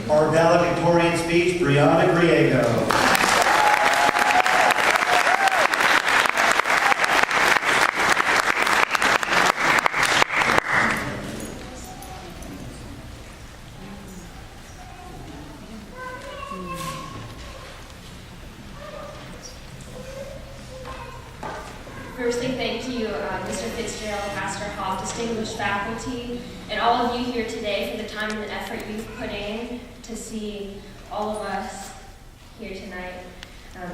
our valedictorian speech, Breanna Griego. Firstly, thank you, Mr. Fitzgerald, Pastor Hoff, distinguished faculty, and all of you here today for the time and the effort you've put in to see all of us here tonight.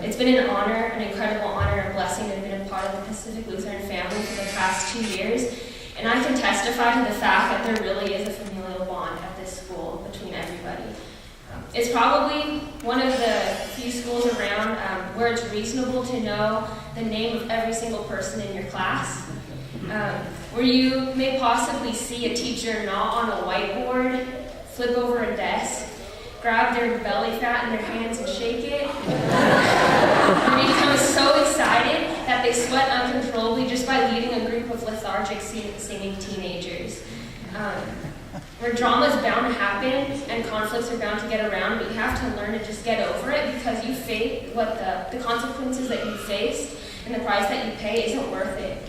It's been an honor, an incredible honor and blessing to have been a part of the Pacific Lutheran family for the past 2 years, and I can testify to the fact that there really is a familial bond at this school between everybody. It's probably one of the few schools around where it's reasonable to know the name of every single person in your class, where you may possibly see a teacher not on a whiteboard, flip over a desk, grab their belly fat in their hands and shake it, and become so excited that they sweat uncontrollably just by leading a group of lethargic singing teenagers. Where drama is bound to happen and conflicts are bound to get around, but you have to learn to just get over it because you face what the consequences that you faced and the price that you pay isn't worth it.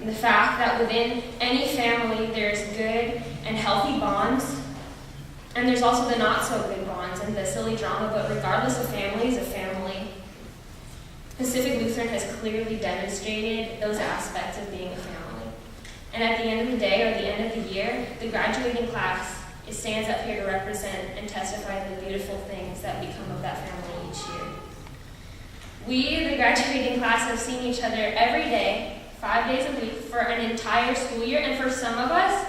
And the fact that within any family there's good and healthy bonds, and there's also the not so good bonds and the silly drama, but regardless of family is a family. Pacific Lutheran has clearly demonstrated those aspects of being a family. And at the end of the day, or the end of the year, the graduating class stands up here to represent and testify to the beautiful things that become of that family each year. We, the graduating class, have seen each other every day, 5 days a week, for an entire school year, and for some of us,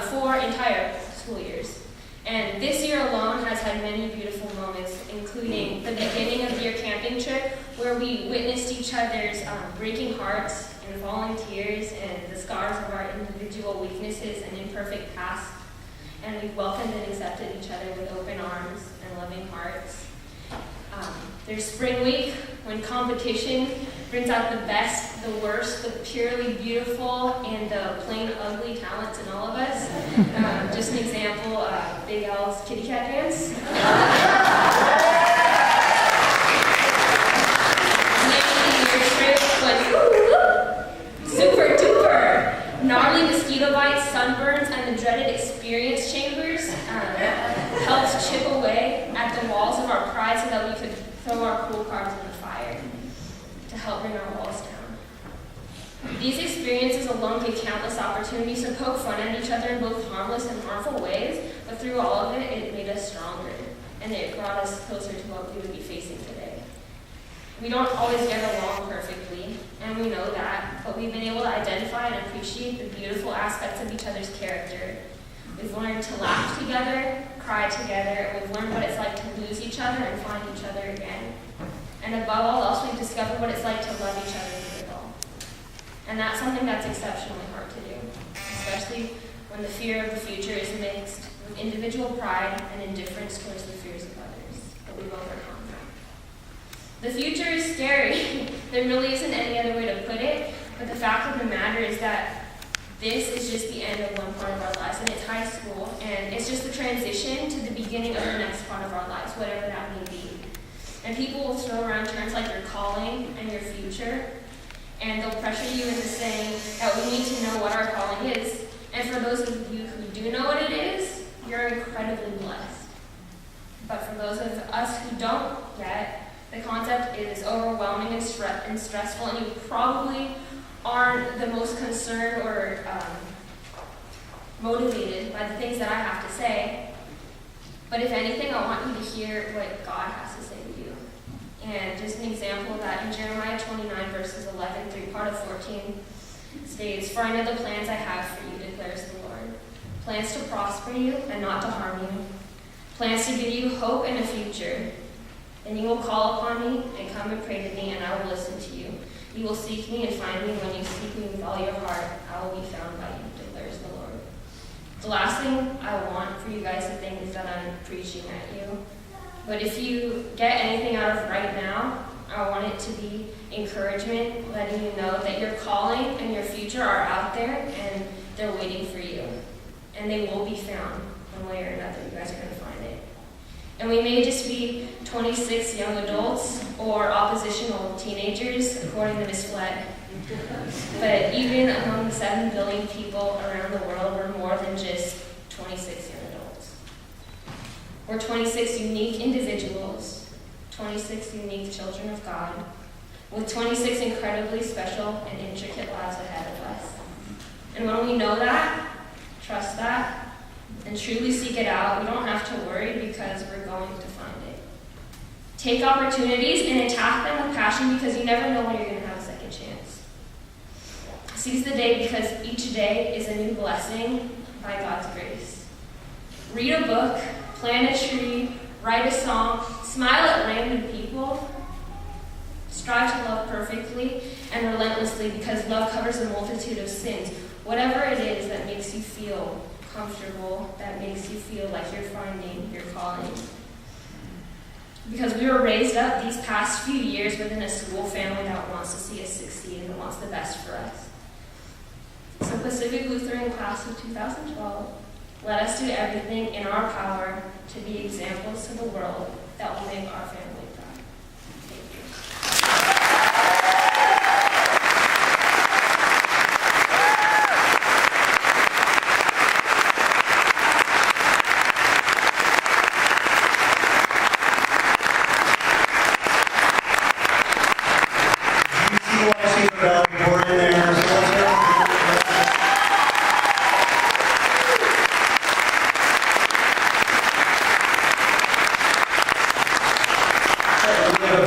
4 entire school years. And this year alone has had many beautiful moments, including the beginning of the year camping trip, where we witnessed each other's breaking hearts and volunteers and the scars of our individual weaknesses and imperfect past. And we've welcomed and accepted each other with open arms and loving hearts. There's spring week, when competition brings out the best, the worst, the purely beautiful, and the plain ugly talents in all of us. Just an example, Big L's kitty cat dance. Super duper! Gnarly mosquito bites, sunburns, and the dreaded experience chambers helped chip away at the walls of our pride so that we could throw our cool cards in the fire to help bring our walls down. These experiences alone give countless opportunities to poke fun at each other in both harmless and harmful ways, but through all of it, it made us stronger, and it brought us closer to what we would be facing today. We don't always get along perfectly, and we know that, but we've been able to identify and appreciate the beautiful aspects of each other's character. We've learned to laugh together, cry together, and we've learned what it's like to lose each other and find each other again. And above all else, we've discovered what it's like to love each other through it all. And that's something that's exceptionally hard to do, especially when the fear of the future is mixed with individual pride and indifference towards the fears of others that we've overcome. The future is scary. There really isn't any other way to put it, but the fact of the matter is that this is just the end of one part of our lives, and it's high school, and it's just the transition to the beginning of the next part of our lives, whatever that may be. And people will throw around terms like your calling and your future, and they'll pressure you into saying that we need to know what our calling is. And for those of you who do know what it is, you're incredibly blessed. But for those of us who don't yet, the concept is overwhelming and stressful, and you probably aren't the most concerned or motivated by the things that I have to say. But if anything, I want you to hear what God has to say to you. And just an example of that, in Jeremiah 29, verses 11 through part of 14, states, "For I know the plans I have for you, declares the Lord. Plans to prosper you and not to harm you. Plans to give you hope and a future. Then you will call upon me and come and pray to me, and I will listen to you. You will seek me and find me when you seek me with all your heart. I will be found by you, declares the Lord." The last thing I want for you guys to think is that I'm preaching at you. But if you get anything out of right now, I want it to be encouragement, letting you know that your calling and your future are out there and they're waiting for you. And they will be found one way or another. You guys are going to find it. And we may just be 26 young adults or oppositional teenagers, according to Ms. Flett. But even among the 7 billion people around the world, we're more than just 26 young adults. We're 26 unique individuals, 26 unique children of God, with 26 incredibly special and intricate lives ahead of us. And when we know that, trust that, and truly seek it out, we don't have to worry because we're going to find it. Take opportunities and attack them with passion because you never know when you're going to have a second chance. Seize the day because each day is a new blessing by God's grace. Read a book, plant a tree, write a song, smile at random people. Strive to love perfectly and relentlessly because love covers a multitude of sins. Whatever it is that makes you feel comfortable, that makes you feel like you're finding your calling. Because we were raised up these past few years within a school family that wants to see us succeed and wants the best for us. So Pacific Lutheran class of 2012, let us do everything in our power to be examples to the world that will make our family